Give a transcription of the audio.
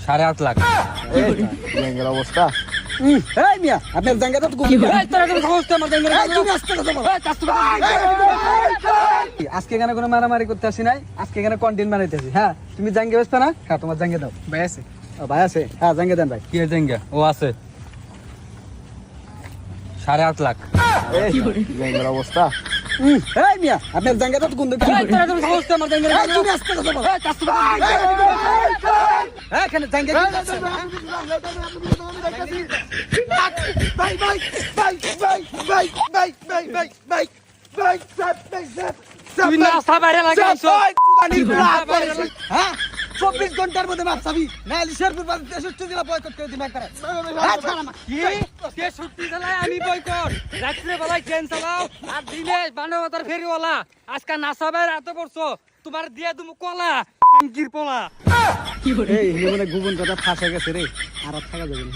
8.5 লাখ। ব্যাংকের অবস্থা এই মিয়া আপনার জাঙ্গাটা তো এই তোরা কেন সমস্ত আমার জাঙ্গের আজকে এখানে কোনো মারামারি করতে আসি নাই, আজকে এখানে কন্টেন্ট বানাইতেছি। হ্যাঁ তুমি জাঙ্গে বেচতে না? হ্যাঁ তোমার জাঙ্গে দাও। ভাই আছে ভাই আছে? হ্যাঁ জাঙ্গে দেন ভাই। কি জাঙ্গা? ও আছে 8.5 লাখ। ব্যাংকের অবস্থা এই মিয়া আপনার জাঙ্গাটা তো এই তোরা কেন সমস্ত আমার জাঙ্গের এখানে জাঙ্গে তুই না সাবারে লাগাইছো। হ্যাঁ 24 ঘন্টার মধ্যে মাপ চাবি না শেরপুর 63 জেলা বয়কট করে দিন একবারে। কি? কে ছুটি চালায় আমি বয়কট। রাত্রে বেলায় ট্রেন চালাও আর দিনে বানবতার ফেরিওয়ালা। আজকে না সাবারে এত পড়ছো। তোমার দিয়া তুমি কলা আঙ্কির পোলা। এই মনে গোপন কথা ফাঁসে গেছে রে, আর থাকা যাবে না।